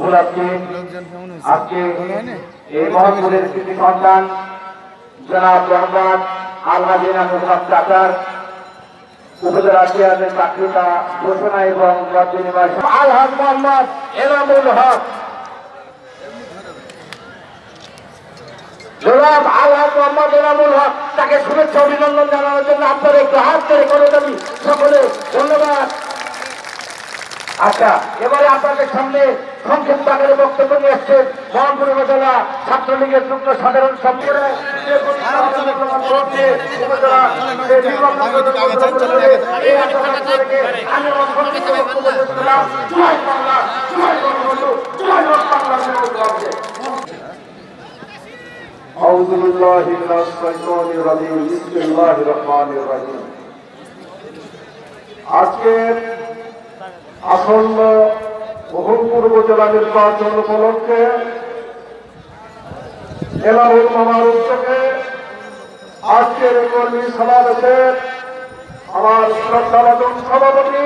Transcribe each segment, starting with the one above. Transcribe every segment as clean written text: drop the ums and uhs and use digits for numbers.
আজকে এই মহকুমের কৃতি সন্তান জনাব মোহাম্মদ আল-হাদিন চাচার উপজেলা চেয়ারম্যান চাকরিতা ঘোষণা এবং আলহাজ মোহাম্মদ এনামুল হক জনাব আলহাজ মোহাম্মদ এনামুল হক তাকে শুভেচ্ছা অভিনন্দন জানানোর জন্য আপনারা একটু হাত করে করে দেবেন সকলে। ধন্যবাদ। আচ্ছা, এবারে আপনাদের সামনে সংক্ষিপ্ত আকারে বক্তব্য নিয়ে এসছেন মোহনপুর উপজেলা ছাত্রলীগের যুগ্ম সাধারণ সম্পাদক আজকে আসন্ন মোহনপুর উপজেলা নির্বাচন উপলক্ষে এলাহুল মামার উদ্যোগে আজকের কর্মী সমাবেশের আমার শ্রদ্ধাভাজন সভাপতি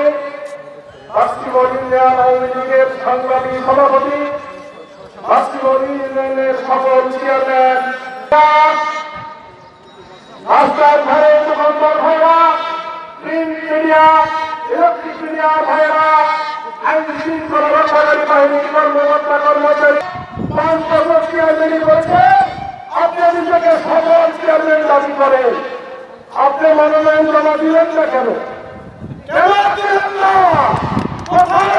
বাস্তিগড় ইউনিয়ন আওয়ামী লীগের সংগ্রামী সভাপতি বাস্তিগড় ইউনিয়নের সকল চেয়ারম্যান, রাস্তার ধারে দোকানদার ভাইরা, প্রিন্ট মিডিয়া, ইলেকট্রিক মিডিয়া ভাইরা, আইন শৃঙ্খলা রক্ষাকারী বাহিনীর কর্মকর্তা কর্মচারী 5 বছর চেয়ারম্যানই করেছে। আপনি নিজেকে সকল চেয়ারম্যান দাবি করেন, আপনি মনোনয়ন জমা দিলেন না কেন? কেন দিলেন না? কোথায়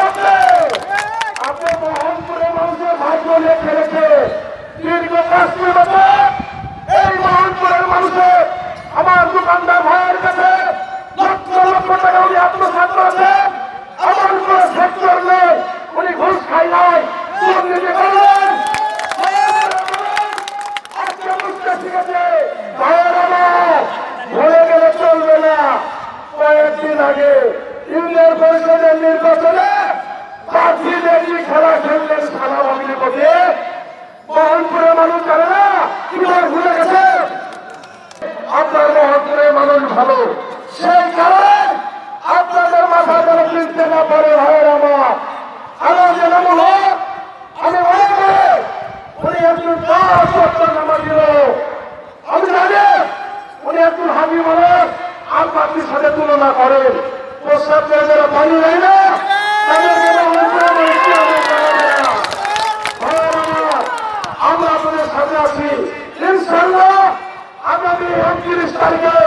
আপনি মোহনপুরে মানুষের ভাগ্য লেখে রেখে দীর্ঘ 5 বছর এই মোহনপুরের মানুষের আমার দোকানদার ভাইয়ের কাছে লক্ষ লক্ষ টাকা উনি আত্মসাৎ করেছেন। আমার কোন সেক্টর নেই, উনি ঘুষ খাই নাই, দুর্নীতি করলেন। আজকে বুঝতে শিখেছে ভাইয়ের আমার ভুলে গেলে চলবে না। কয়েকদিন আগে ইউনিয়ন পরিষদের নির্বাচনে প্রার্থীদের খেলা খেললেন সারা বাংলা করতে। মোহনপুরের মানুষ জানে না কিভাবে ভুলে গেছে। আপনার মোহনপুরের মানুষ ভালো, সেই কারণে আপনাদের মাথা ধরে চিনতে না পারে ভাইয়ের আমার। আমার যে নাম হল আমি মনে করি উনি একজন নামা দিল। আমি জানি উনি একজন হাবি মানুষ, আর পার্টির সাথে তুলনা করেন। প্রস্তাব করে যারা পানি নেয় না আমরা আপনাদের সাথে আছি। ইনশাল্লাহ আগামী 29 তারিখে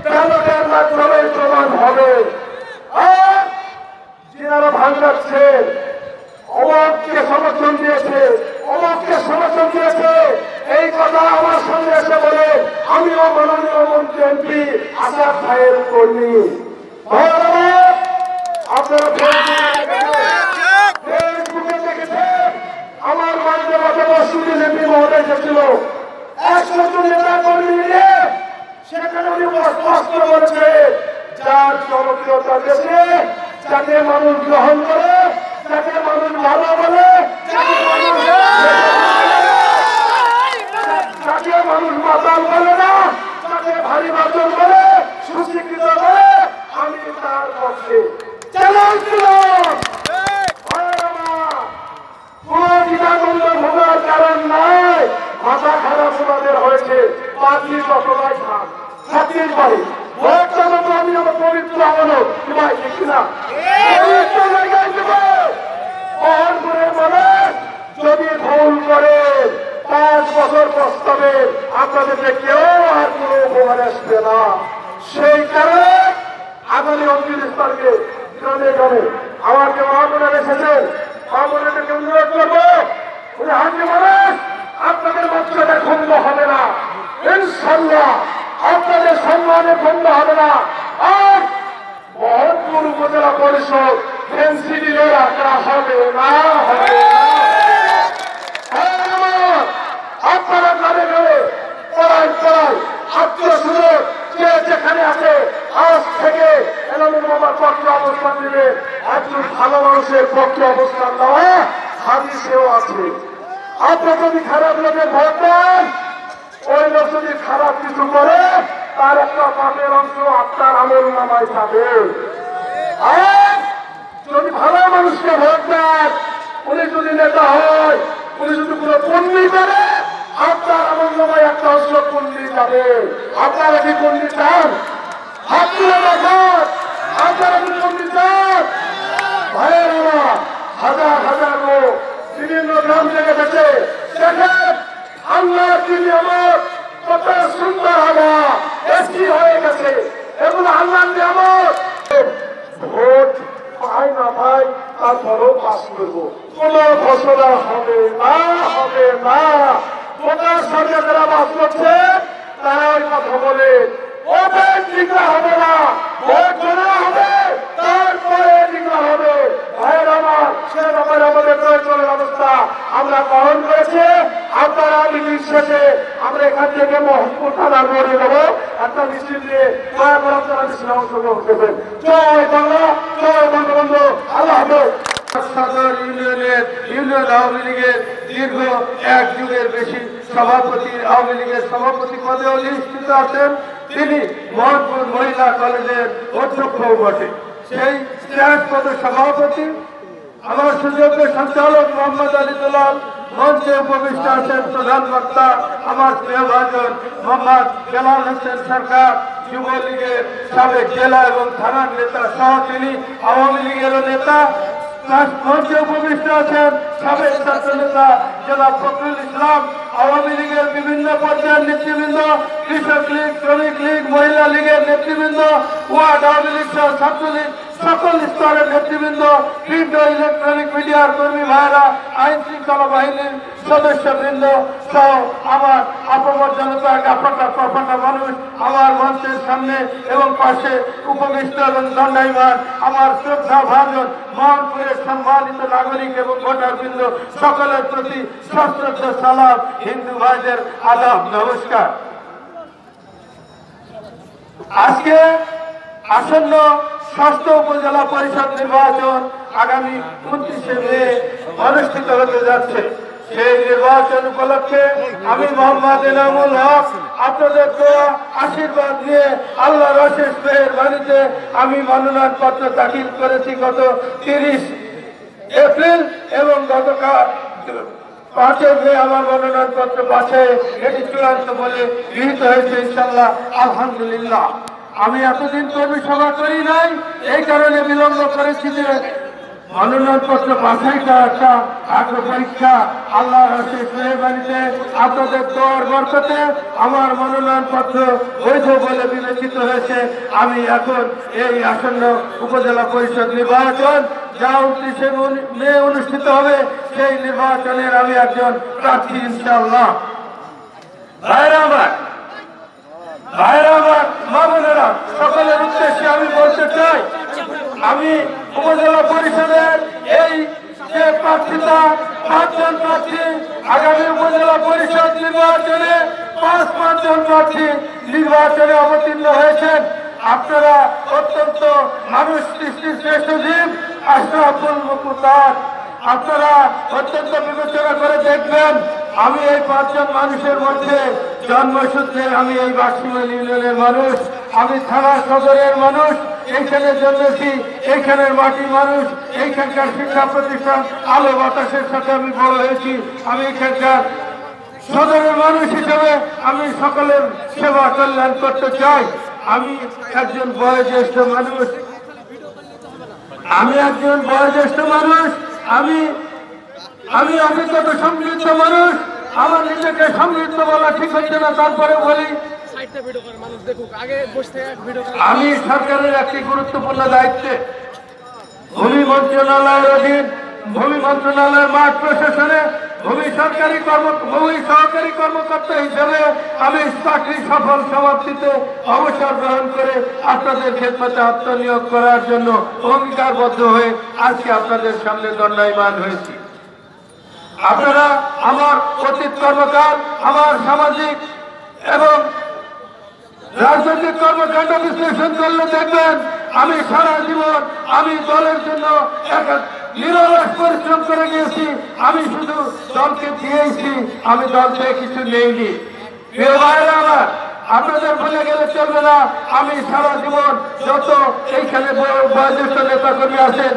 ব্যালটের মাধ্যমে প্রমাণ হবে। আর যারা ভাঙাচ্ছে, অমককে সমর্থন দিয়েছে, অমককে সমর্থন দিয়েছে, এই কথা আমার সামনে এসে বলে আমিও মাননীয় মন্ত্রী এমপি আসাদ ভাইয়ের কর্মী। আপনারা ফেসবুকে দেখেছেন আমার মাঝে মাঝে মসজিদে এমপি মহোদয় এসেছিল 100 জন নেতা কর্মী নিয়ে। সেখানে উনি স্পষ্ট বলেছে যার জনপ্রিয়তা দেশে, যাকে মানুষ গ্রহণ করে, যাকে মানুষ ভালো বলে, যাকে মানুষ মাতাল বলে না, যাকে ভারী বাচন বলে, সুশিক্ষিত বলে, আমি তার পক্ষে চ্যালেঞ্জ দিলাম। কোন দ্বিধাদ্বন্দ্ব ভোগার কারণ নাই। মাথা খারাপ ওনাদের হয়েছে, পাঁচই যতটাই খান ছাত্রীর বাড়ি ভোটটা মতো আমি আমার পবিত্র হলো ভাই ঠিক না পবিত্র জায়গায় দেব। মোহনপুরের মানুষ যদি ভুল করে 5 বছর প্রস্তাবে আপনাদেরকে কেউ আর কোনো উপহার আসবে না। সেই কারণে আগামী 29 তারিখে গ্রামে গ্রামে আমার যে মহামনের এসেছেন মহামনেরকে অনুরোধ করবো উনি হাজি মানুষ আপনাদের বাচ্চাদের খন্ড হবে না। ইনশাল্লাহ আপনাদের সম্মানে খন্ড হবে না। আর মোহনপুর উপজেলা পরিষদ ফেন্সি দিলে রাখা হবে না, হবে আপনারা গ্রামে গ্রামে পড়াই পড়াই আত্মীয় সুযোগ যে যেখানে আছে আজ থেকে এনামুল মামার পক্ষে অবস্থান দিবে। একজন ভালো মানুষের পক্ষে অবস্থান দেওয়া হাদিসেও আছে। আপনার যদি খারাপ লোকের ভোট দেন, ওই লোক যদি খারাপ কিছু করে তার একটা পাপের অংশ আপনার আমল নামায় যাবে। আর যদি ভালো মানুষকে ভোট দেন উনি যদি নেতা হয়, উনি যদি কোনো পণ্ডিত করে, আপনার আনন্দময় একটা অংশ পণ্ডিত যাবে। আপনারা কি পণ্ডিত চান? হাত তুলে দেখান, আপনারা কি পণ্ডিত চান? ভাইয়ের আমার হাজার হাজার লোক বিভিন্ন গ্রাম থেকে গেছে। দেখেন আল্লাহ কি নিয়ামত, কত সুন্দর হাওয়া, এসি হয়ে গেছে। এগুলো আল্লাহর নিয়ামত। ভোট পাই না পাই, তারপরেও পাস করবো। কোন ঘোষণা হবে না, হবে না। কোথার সঙ্গে যারা বাস করছে তারা ওই কথা বলে ওদের টিকা হবে না, ভোট করা হবে, তারপরে টিকা হবে। ভাইয়ের আমার সে ব্যাপারে আমাদের প্রয়োজনের ব্যবস্থা আমরা গ্রহণ করেছি। আপনারা মিটিং শেষে আমরা এখান থেকে মোহাম্মদপুর থানা গড়ে দেবো একটা মিছিল নিয়ে। দয়া করে আপনারা মিছিলে অংশগ্রহণ করবেন। জয় বাংলা, জয় বঙ্গবন্ধু, আল্লাহ হাফেজ। সদর ইউনিয়ন আওয়ামী লীগের দীর্ঘ এক যুগের বেশি সভাপতি, আওয়ামী লীগের সভাপতি পদে অধিষ্ঠিত আছেন। তিনি মোহাম্মদপুর মহিলা কলেজের অধ্যক্ষও বটে। সেই স্ট্যান্ড পদের সভাপতি আমার সুযোগ্য সঞ্চালক মোহাম্মদ আলী দুলাল। মঞ্চে উপবিষ্ট আছেন প্রধান বক্তা আমার প্রিয় ভাজন মোহাম্মদ বেলাল হোসেন সরকার, যুবলীগের সাবেক জেলা এবং থানার নেতা সহ তিনি আওয়ামী লীগেরও নেতা। মঞ্চে উপবিষ্ট আছেন সাবেক ছাত্র নেতা জনাব ফখরুল ইসলাম, আওয়ামী লীগের বিভিন্ন পর্যায়ের নেতৃবৃন্দ, কৃষক লীগ, শ্রমিক লীগ, মহিলা লীগের নেতৃবৃন্দ, ওয়ার্ড আওয়ামী লীগ সহ ছাত্রলীগ সকল স্তরের নেতৃবৃন্দ, প্রিন্ট ও ইলেকট্রনিক মিডিয়ার কর্মী ভাইরা, আইন শৃঙ্খলা বাহিনীর সদস্যবৃন্দ সহ আমার আপামর জনতা, গাফাটা প্রফাটা মানুষ আমার মঞ্চের সামনে এবং পাশে উপবিষ্ট এবং দণ্ডায়মান আমার শ্রদ্ধা ভাজন মোহনপুরের সম্মানিত নাগরিক এবং ভোটারবৃন্দ সকলের প্রতি সশ্রদ্ধ সালাম, হিন্দু ভাইদের আদাব, নমস্কার। আজকে আসন্ন ষষ্ঠ উপজেলা পরিষদ নির্বাচন আগামী 29শে মে অনুষ্ঠিত হতে যাচ্ছে। সেই নির্বাচন উপলক্ষে আমি মোহাম্মদ এনামুল হক আপনাদের দোয়া আশীর্বাদ নিয়ে আল্লাহর অশেষ মেহেরবানিতে আমি মনোনয়ন পত্র দাখিল করেছি গত 30 এপ্রিল এবং গতকাল 5 মে আমার মনোনয়ন পত্র বাছাই এটি চূড়ান্ত বলে গৃহীত হয়েছে ইনশাআল্লাহ, আলহামদুলিল্লাহ। আমি এতদিন কর্মী সভা করি নাই, এই কারণে বিলম্ব করেছি যে মনোনয়ন পত্র বাছাইটা একটা আগ্রহ পরীক্ষা। আল্লাহর অশেষ মেহেরবানিতে আপনাদের দোয়ার বরকতে আমার মনোনয়ন পত্র বৈধ বলে বিবেচিত হয়েছে। আমি এখন এই আসন্ন উপজেলা পরিষদ নির্বাচন যা 29শে মে অনুষ্ঠিত হবে সেই নির্বাচনের আমি একজন প্রার্থী ইনশাআল্লাহ। ভাইরা আমার, মা বোনেরা, সকলের উদ্দেশ্যে আমি বলতে চাই, আমি উপজেলা পরিষদের এই যে প্রার্থিতা 5 জন প্রার্থী আগামী উপজেলা পরিষদ নির্বাচনে 5 জন প্রার্থী নির্বাচনে অবতীর্ণ হয়েছেন। আপনারা অত্যন্ত মানুষ সৃষ্টির শ্রেষ্ঠ জীব, আশরাফুল মুখতার। আপনারা অত্যন্ত বিবেচনা করে দেখবেন, আমি এই 5 জন মানুষের মধ্যে জন্মসূত্রে আমি এই বাক্সিমাল ইউনিয়নের মানুষ, আমি থানা সদরের মানুষ, এইখানে জন্মেছি, এইখানের মাটি মানুষ, এইখানকার শিক্ষা প্রতিষ্ঠান আলো বাতাসের সাথে আমি বড় হয়েছি। আমি এখানকার সদরের মানুষ হিসেবে আমি সকলের সেবা কল্যাণ করতে চাই। আমি একজন বয়োজ্যেষ্ঠ মানুষ, আমি অভিজ্ঞতা সমৃদ্ধ মানুষ। আমার নিজেকে সমৃদ্ধ বলা ঠিক হচ্ছে না, তারপরে বলি আমি সরকারের একটি গুরুত্বপূর্ণ দায়িত্বে ভূমি মন্ত্রণালয়ের অধীন, ভূমি মন্ত্রণালয়ের মাঠ প্রশাসনে ভূমি সহকারী কর্মকর্তা হিসেবে আমি চাকরি সফল সমাপ্তিতে অবসর গ্রহণ করে আপনাদের খেদমতে আত্মনিয়োগ করার জন্য অঙ্গীকারবদ্ধ হয়ে আজকে আপনাদের সামনে দণ্ডায়মান হয়েছি। আপনারা আমার অতীত কর্মকাল, আমার সামাজিক এবং রাজনৈতিক কর্মকাণ্ড বিশ্লেষণ করলে দেখবেন আমি সারা জীবন আমি দলের জন্য নিরলস পরিশ্রম করে গিয়েছি। আমি শুধু দলকে দিয়েছি, আমি দল থেকে কিছু নেইনি। প্রিয় ভাইরা আমার, আপনাদের ভুলে গেলে চলবে না, আমি সারা জীবন যত এইখানে বয়োজ্যেষ্ঠ নেতা কর্মী আছেন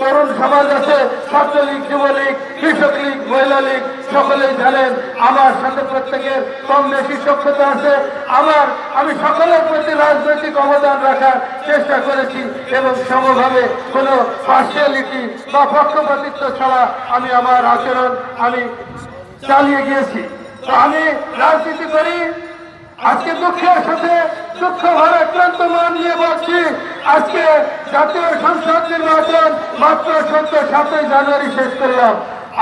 তরুণ সমাজ আছে, ছাত্রলীগ, যুবলীগ, কৃষক লীগ, মহিলা লীগ, সকলেই জানেন আমার সাথে প্রত্যেকের কম বেশি সক্ষতা আছে। আমি সকলের প্রতি রাজনৈতিক অবদান রাখার চেষ্টা করেছি এবং সমভাবে কোনো পার্সিয়ালিটি বা পক্ষপাতিত্ব ছাড়া আমি আমার আচরণ চালিয়ে গিয়েছি। তো আমি রাজনীতি করি, আজকে দুঃখের সাথে দুঃখ ভারাক্রান্ত মান নিয়ে বলছি, আজকে জাতীয় সংসদ নির্বাচন মাত্র 7ই জানুয়ারি শেষ করলাম।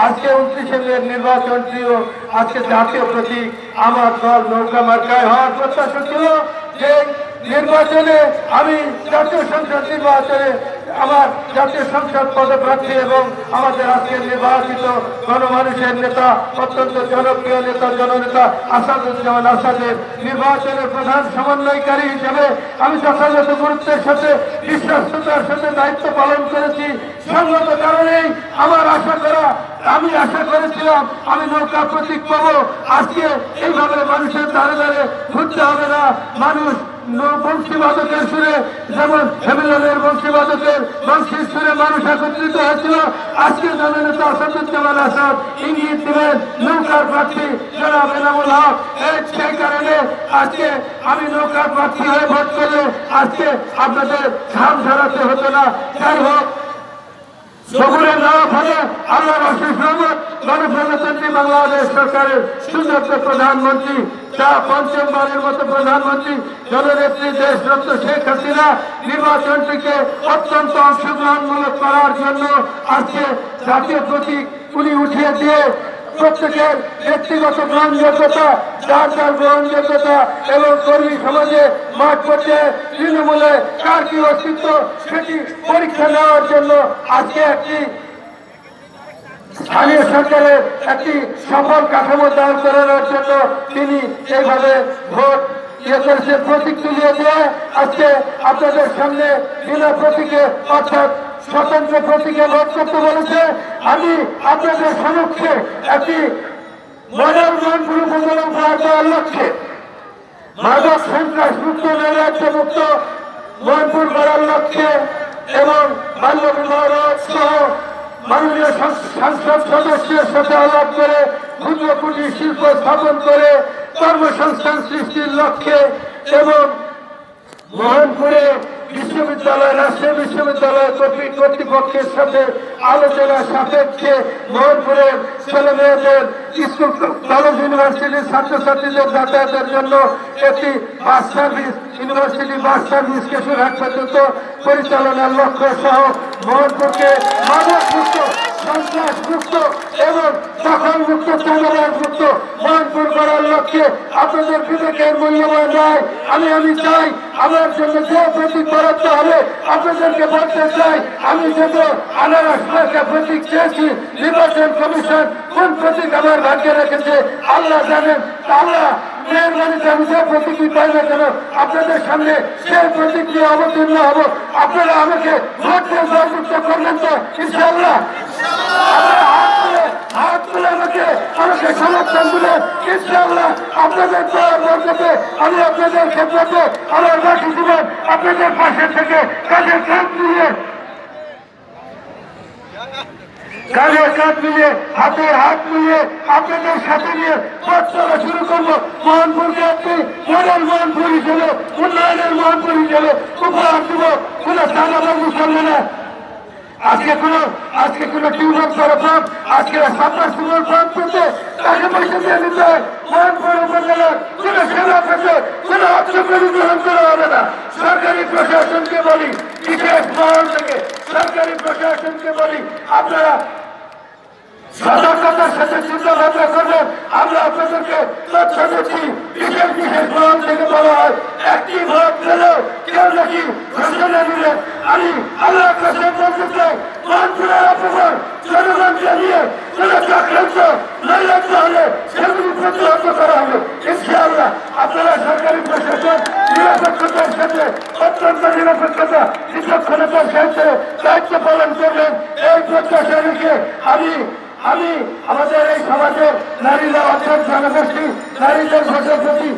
আজকে 29 মের নির্বাচনটিও আজকে জাতীয় প্রতীক আমার দল নৌকা মার্কায় হওয়ার প্রত্যাশা ছিল যে নির্বাচনে আমি জাতীয় সংসদ নির্বাচনে আমার জাতীয় সংসদ পদপ্রার্থী এবং আমাদের আজকের নির্বাচিত গণমানুষের নেতা, অত্যন্ত জনপ্রিয় নেতা, জননেতা আসাদুজ্জামান আসাদের নির্বাচনের প্রধান সমন্বয়কারী হিসেবে আমি যথাযথ গুরুত্বের সাথে বিশ্বস্ততার সাথে দায়িত্ব পালন করেছি। সঙ্গত কারণেই আমি আশা করেছিলাম আমি নৌকা প্রতীক পাবো। আজকে এইভাবে মানুষের দ্বারে দ্বারে ঘুরতে হবে না। মানুষ বংশীবাদকের সুরে, যেমন হেমিলনের বংশীবাদকের বংশীর সুরে মানুষ একত্রিত হয়েছিল, আজকে জননেতা আসাদুজ্জামান আসাদ ইঙ্গিত দিবেন নৌকার প্রার্থী জনাব এনামুল হক। সেই কারণে আজকে আমি নৌকার প্রার্থী হয়ে ভোট করলে আজকে আপনাদের ঘাম ঝরাতে হতো না। যাই হোক, সবুরের নাম ফলে আল্লাহর অশেষ রহমত, গণপ্রজাতন্ত্রী বাংলাদেশ সরকারের সুযোগ্য প্রধানমন্ত্রী, যা 5মবারের মতো প্রধানমন্ত্রী জননেত্রী দেশরত্ন শেখ হাসিনা নির্বাচনটিকে অত্যন্ত অংশগ্রহণমূলক করার জন্য আজকে জাতীয় প্রতীক উনি উঠিয়ে দিয়ে প্রত্যেকের ব্যক্তিগত গ্রহণযোগ্যতা, যার যার গ্রহণযোগ্যতা এবং কর্মী সমাজে মাঠ পর্যায়ে তৃণমূলে কার কি অস্তিত্ব সেটি পরীক্ষা নেওয়ার জন্য আজকে একটি স্থানীয় সরকারের একটি সফল কাঠামো দাঁড় করানোর জন্য তিনি এইভাবে ভোট করেছেন। প্রতীক তুলিয়ে দিয়ে আজকে আপনাদের সামনে বিনা প্রতীকে অর্থাৎ স্বতন্ত্র প্রতীকে ভোট করতে বলেছে। আমি আপনাদের সমক্ষে একটি মডেল মনপুর উপজেলা উপহার দেওয়ার লক্ষ্যে মাদক সন্ত্রাস মুক্ত, নৈরাজ্য মুক্ত মনপুর করার লক্ষ্যে এবং বাল্য বিবাহ সহ মাননীয় সংসদ সদস্যের সাথে আলাপ করে ক্ষুদ্র কুটির শিল্প স্থাপন করে কর্মসংস্থান সৃষ্টির লক্ষ্যে এবং মোহনপুরে বিশ্ববিদ্যালয়, রাজশাহী বিশ্ববিদ্যালয় কর্তৃপক্ষের সাথে আলোচনা সাপেক্ষে মোহনপুরের ছেলে মেয়েদের স্কুল, কলেজ, ইউনিভার্সিটির ছাত্রছাত্রীদের যাতায়াতের জন্য একটি bus service, university bus service Kesharhat পর্যন্ত পরিচালনার লক্ষ্য সহ মোহনপুরকে মাদক মুক্ত, সন্ত্রাস মুক্ত এবং দখল মুক্ত, চাঁদাবাজ মুক্ত মোহনপুর করার লক্ষ্যে আপনাদের বিবেকের মূল্যবান রায় আমি চাই। আমার জন্য যে প্রতীক বরাদ্দ হবে আপনাদেরকে বলতে চাই, আমি যত আনারস মার্কা প্রতীক চেয়েছি, নির্বাচন কমিশন কোন প্রতীক আমার ভাগ্যে রেখেছে আল্লাহ জানেন। আল্লাহ মেহরবানিতে আমি যে প্রতীকই পাই না কেন আপনাদের সামনে সেই প্রতীক নিয়ে অবতীর্ণ হব। আপনারা আমাকে ভোট দিয়ে জয়যুক্ত করবেন তো ইনশাআল্লাহ? হাত তুলে আমাকে সমর্থন দিলে ইনশাআল্লাহ আপনাদের বরকতে আমি আপনাদের ক্ষেত্রে আমার বাকি জীবন আপনাদের পাশে থেকে কাঁধে কাঁধ মিলিয়ে হাতে হাত মিলিয়ে আপনাদের সাথে নিয়ে পথ চলা শুরু করবো। মোহনপুরকে একটি মডেল মোহনপুর হিসেবে, উন্নয়নের মোহনপুর হিসেবে উপহার দিব। কোনো চাঁদাবাজি চলবে না। আজকে কোনো টিউবার তরফ, আজকে সাবমার্সিবল পাম্প পেতে টাকা পয়সা দিয়ে নিতে হয়। মোহনপুর উপজেলার কোনো সেবা পেতে কোনো অর্থকরী গ্রহণ করা হবে না। সরকারি প্রশাসনকে বলি, বিশেষ মহল থেকে সরকারি প্রশাসনকে বলি, আপনারা সতর্কতার সাথে চিন্তা ভাবনা করবেন। আমরা আপনাদেরকে তথ্য দিচ্ছি, বিশেষ মহল থেকে বলা হয় একটি ভোট পেলেও কেউ নাকি ঘোষণা দিলেন। আমি আল্লাহ কাছে বলতে চাই, মোহনপুরের অপমান জনগণকে নিয়ে কোন চক্রান্ত নৈরাজ্য হলে সেগুলি প্রতিহত করা হবে ইনশাআল্লাহ। আপনারা সরকারি প্রশাসন নিরপেক্ষতার সাথে, অত্যন্ত নিরপেক্ষতা, বিচক্ষণতার সাথে দায়িত্ব পালন করবেন, এই প্রত্যাশা রেখে আমি আমাদের এই সমাজের নারীরা অর্থাৎ জনগোষ্ঠী, নারীদের ভোটের প্রতি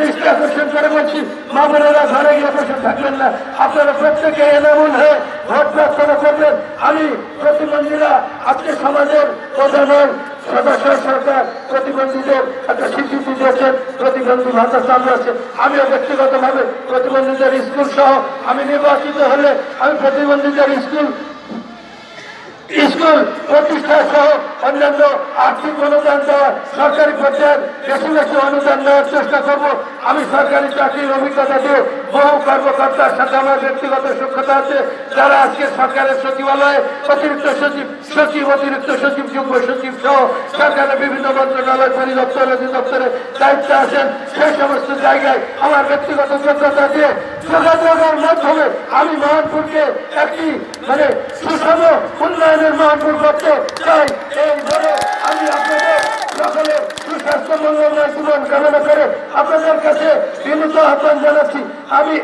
দৃষ্টি আকর্ষণ করে বলছি, মা বোনেরা ঘরে গিয়ে বসে থাকবেন না। আপনারা প্রত্যেকে এনামুল হয়ে ভোট প্রার্থনা করবেন। আমি প্রতিবন্ধীরা আজকে সমাজের প্রধানের সদস্য সরকার প্রতিবন্ধীদের একটা স্বীকৃতি দিয়েছেন, প্রতিবন্ধী ভাতা চালু আছে। আমিও ব্যক্তিগতভাবে প্রতিবন্ধীদের স্কুল সহ আমি নির্বাচিত হলে আমি প্রতিবন্ধীদের স্কুল প্রতিষ্ঠা সহ অন্যান্য আর্থিক অনুদান দেওয়া, সরকারি পর্যায়ে বেশি বেশি অনুদান দেওয়ার চেষ্টা করব। আমি সরকারি চাকরির অভিজ্ঞতা দিয়ে বহু কর্মকর্তার সাথে আমার ব্যক্তিগত সক্ষতা আছে, যারা আজকে সরকারের সচিবালয়ে অতিরিক্ত সচিব অতিরিক্ত সচিব যুগ্ম সচিব সহ সরকারের বিভিন্ন মন্ত্রণালয় পরিদপ্তর অধিদপ্তরে দায়িত্বে আছেন। সেই সমস্ত জায়গায় আমার ব্যক্তিগত যোগ্যতা দিয়ে যোগাযোগের মাধ্যমে আমি মোহনপুরকে একটি সুষম উন্নয়নের মোহনপুর করতে চাই। এই ধরে আমি আপনাদের সকলের সুস্বাস্থ্য মঙ্গলময় জীবন কামনা করে আপনাদের কাছে বিনীত আহ্বান জানাচ্ছি। আমি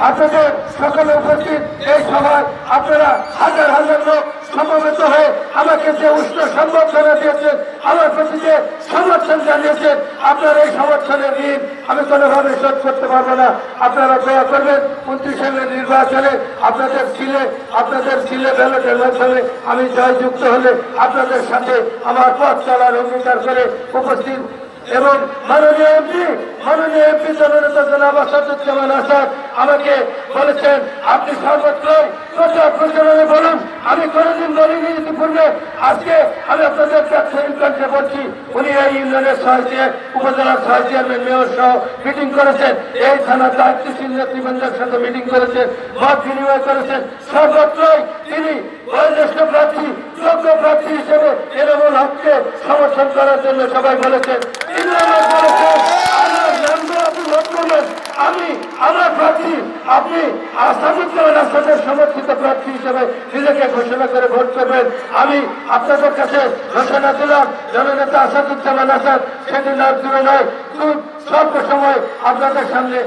আপনাদের সকলে উপস্থিত এই সভায় আপনারা হাজার হাজার লোক সমবেত হয়ে আমাকে যে উষ্ণ সম্বর্ধনা দিয়েছেন, আমার প্রতি যে সমর্থন জানিয়েছেন, আপনার এই সমর্থনের ঋণ আমি কোনোভাবে শোধ করতে পারবো না। আপনারা দয়া করবেন 29 নির্বাচনে আপনাদের ছিলে ব্যালটের মাধ্যমে আমি জয়যুক্ত হলে আপনাদের সাথে আমার পথ চলার অঙ্গীকার করে উপস্থিত এবং মাননীয় এমপি জননেতা জনাব আসাদুজ্জামান আসাদ আমাকে বলেছেন আপনি সর্বত্রই প্রচার প্রচারণে বলুন। আমি কোনোদিন বলিনি ইতিপূর্বে, আজকে আমি আপনাদের কাছে বলছি। উনি এই ইউনিয়নের উপজেলার চেয়ারম্যান মেয়র সহ মিটিং করেছেন, এই থানার দায়িত্বশীল নেতৃবৃন্দের সাথে মিটিং করেছেন, মত বিনিময় করেছেন। সর্বত্রই তিনি বয়োজ্যেষ্ঠ প্রার্থী যোগ্য প্রার্থী হিসেবে এনামুল হককে সমর্থন করার জন্য সবাই বলেছেন। আমার প্রার্থী আপনি আসাদুজ্জামান আসাদের সমর্থিত প্রার্থী হিসেবে নিজেকে ঘোষণা করে ভোট করবেন। আমি আপনাদের কাছে ঘোষণা দিলাম জননেতা আসাদুজ্জামান আসাদ সেদিন আর দূরে নয়, খুব স্বল্প সময় আপনাদের সামনে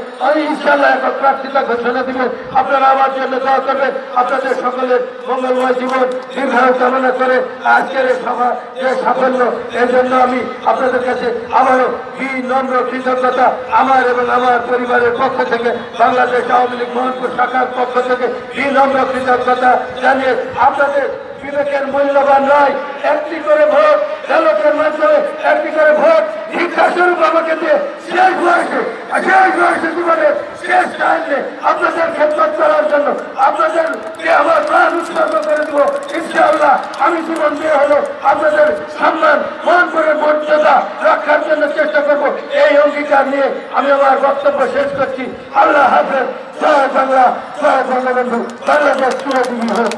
ইনশাআল্লাহ এক প্রার্থিতা ঘোষণা দিবেন। আপনারা আমার জন্য দোয়া করবেন। আপনাদের সকলের মঙ্গলময় জীবন দীর্ঘায়ু কামনা করে আজকের এই সভা যে সাফল্য, এর জন্য আমি আপনাদের কাছে আবারও বিনম্র কৃতজ্ঞতা আমার এবং আমার পরিবারের পক্ষ থেকে, বাংলাদেশ আওয়ামী লীগ মোহনপুর শাখার পক্ষ থেকে বিনম্র কৃতজ্ঞতা জানিয়ে আপনাদের বিবেকের মূল্যবান নয় একটি করে ভোট ব্যালটের মাধ্যমে একটি করে ভোট শিক্ষাস্বরূপ আমাকে দিয়ে শেষ বয়সে জীবনের শেষ টাইমে আপনাদের খেদমত করার জন্য আপনাদেরকে আমার প্রাণ উৎসর্গ করে দেবো। ইনশাআল্লাহ আমি জীবন দিয়ে হলো আপনাদের সম্মান মোহনপুরের মর্যাদা রক্ষার জন্য চেষ্টা করবো। এই অঙ্গীকার নিয়ে আমি আমার বক্তব্য শেষ করছি। আল্লাহ হাফেজ। জয় বাংলা, জয় বঙ্গবন্ধু, বাংলাদেশ চিরজীবী হোক।